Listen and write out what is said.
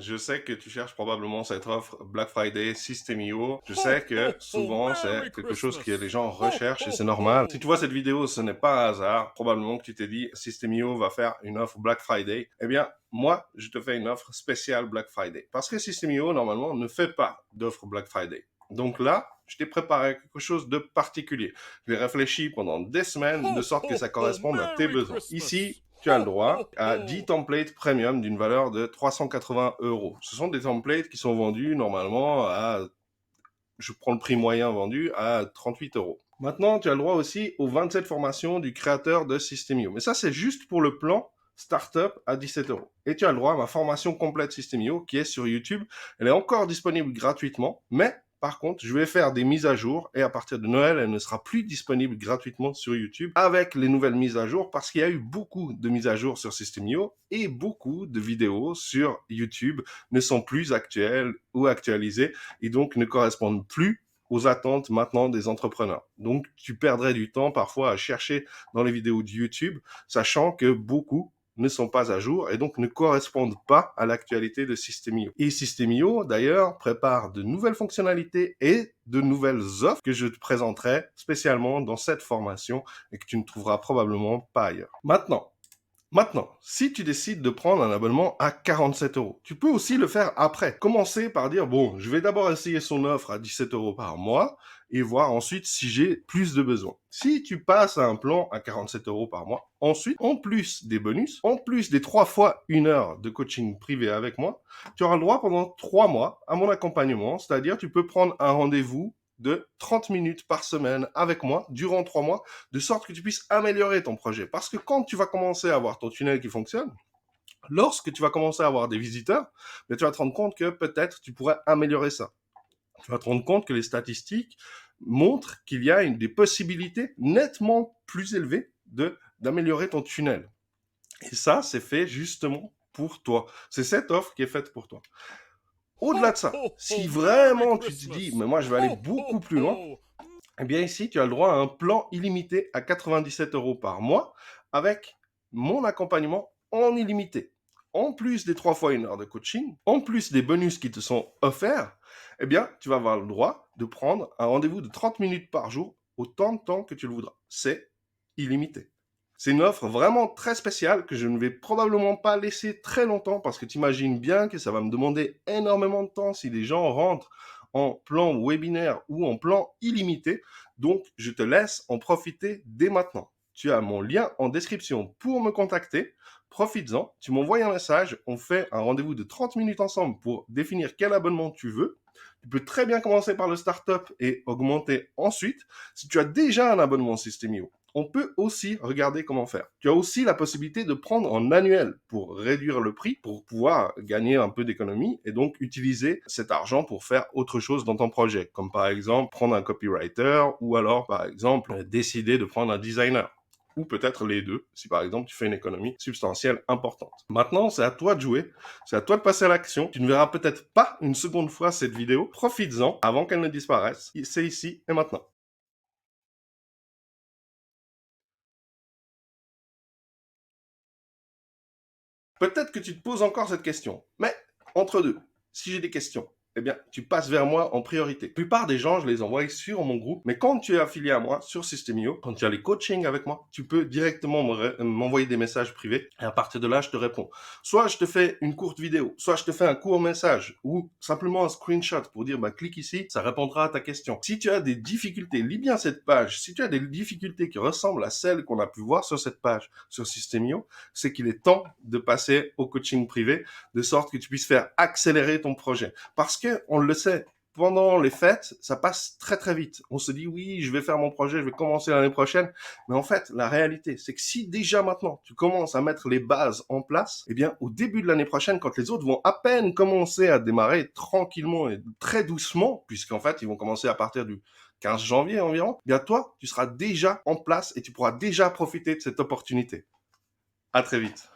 je sais que tu cherches probablement cette offre Black Friday System.io. Je sais que souvent c'est quelque chose que les gens recherchent et c'est normal. Si tu vois cette vidéo, ce n'est pas un hasard. Probablement que tu t'es dit System.io va faire une offre Black Friday. Eh bien, moi, je te fais une offre spéciale Black Friday. Parce que System.io, normalement, ne fait pas d'offre Black Friday. Donc là, je t'ai préparé quelque chose de particulier. J'ai réfléchi pendant des semaines de sorte que ça corresponde à tes besoins. Ici, tu as le droit à 10 templates premium d'une valeur de 380 euros. Ce sont des templates qui sont vendus normalement à, je prends le prix moyen vendu, à 38 euros. Maintenant, tu as le droit aussi aux 27 formations du créateur de System.io. Mais ça, c'est juste pour le plan Startup à 17 euros. Et tu as le droit à ma formation complète System.io qui est sur YouTube. Elle est encore disponible gratuitement, mais par contre, je vais faire des mises à jour et à partir de Noël, elle ne sera plus disponible gratuitement sur YouTube avec les nouvelles mises à jour parce qu'il y a eu beaucoup de mises à jour sur System.io et beaucoup de vidéos sur YouTube ne sont plus actuelles ou actualisées et donc ne correspondent plus aux attentes maintenant des entrepreneurs. Donc, tu perdrais du temps parfois à chercher dans les vidéos de YouTube, sachant que beaucoup ne sont pas à jour et donc ne correspondent pas à l'actualité de System.io. Et System.io, d'ailleurs, prépare de nouvelles fonctionnalités et de nouvelles offres que je te présenterai spécialement dans cette formation et que tu ne trouveras probablement pas ailleurs. Maintenant, si tu décides de prendre un abonnement à 47 euros, tu peux aussi le faire après. Commencer par dire, bon, je vais d'abord essayer son offre à 17 euros par mois et voir ensuite si j'ai plus de besoins. Si tu passes à un plan à 47 euros par mois, ensuite, en plus des bonus, en plus des 3 fois 1 heure de coaching privé avec moi, tu auras le droit pendant 3 mois à mon accompagnement, c'est-à-dire tu peux prendre un rendez-vous de 30 minutes par semaine avec moi durant 3 mois, de sorte que tu puisses améliorer ton projet. Parce que quand tu vas commencer à avoir ton tunnel qui fonctionne, lorsque tu vas commencer à avoir des visiteurs, tu vas te rendre compte que peut-être tu pourrais améliorer ça. Tu vas te rendre compte que les statistiques montrent qu'il y a des possibilités nettement plus élevées d'améliorer ton tunnel. Et ça, c'est fait justement pour toi. C'est cette offre qui est faite pour toi. Au-delà de ça, si vraiment tu te dis, mais moi je vais aller beaucoup plus loin, eh bien ici, tu as le droit à un plan illimité à 97 euros par mois avec mon accompagnement en illimité. En plus des 3 fois 1 heure de coaching, en plus des bonus qui te sont offerts, eh bien, tu vas avoir le droit de prendre un rendez-vous de 30 minutes par jour, autant de temps que tu le voudras. C'est illimité. C'est une offre vraiment très spéciale que je ne vais probablement pas laisser très longtemps parce que tu imagines bien que ça va me demander énormément de temps si les gens rentrent en plan webinaire ou en plan illimité. Donc, je te laisse en profiter dès maintenant. Tu as mon lien en description pour me contacter. Profites-en, tu m'envoies un message, on fait un rendez-vous de 30 minutes ensemble pour définir quel abonnement tu veux. Tu peux très bien commencer par le startup et augmenter ensuite. Si tu as déjà un abonnement System.io, on peut aussi regarder comment faire. Tu as aussi la possibilité de prendre en annuel pour réduire le prix, pour pouvoir gagner un peu d'économie et donc utiliser cet argent pour faire autre chose dans ton projet, comme par exemple prendre un copywriter ou alors par exemple décider de prendre un designer. Ou peut-être les deux, si par exemple tu fais une économie substantielle importante. Maintenant, c'est à toi de jouer, c'est à toi de passer à l'action. Tu ne verras peut-être pas une seconde fois cette vidéo. Profites-en avant qu'elle ne disparaisse. C'est ici et maintenant. Peut-être que tu te poses encore cette question, mais entre deux, si j'ai des questions, eh bien, tu passes vers moi en priorité. La plupart des gens, je les envoie sur mon groupe, mais quand tu es affilié à moi sur System.io, quand tu as les coachings avec moi, tu peux directement m'envoyer des messages privés et à partir de là, je te réponds. Soit je te fais une courte vidéo, soit je te fais un court message ou simplement un screenshot pour dire, clique ici, ça répondra à ta question. Si tu as des difficultés, lis bien cette page. Si tu as des difficultés qui ressemblent à celles qu'on a pu voir sur cette page sur System.io, c'est qu'il est temps de passer au coaching privé de sorte que tu puisses faire accélérer ton projet. Parce que, on le sait, pendant les fêtes, ça passe très très vite. On se dit oui, je vais faire mon projet, je vais commencer l'année prochaine. Mais en fait, la réalité, c'est que si déjà maintenant tu commences à mettre les bases en place, eh bien au début de l'année prochaine, quand les autres vont à peine commencer à démarrer tranquillement et très doucement, puisqu'en fait ils vont commencer à partir du 15 janvier environ, eh bien toi, tu seras déjà en place et tu pourras déjà profiter de cette opportunité. À très vite.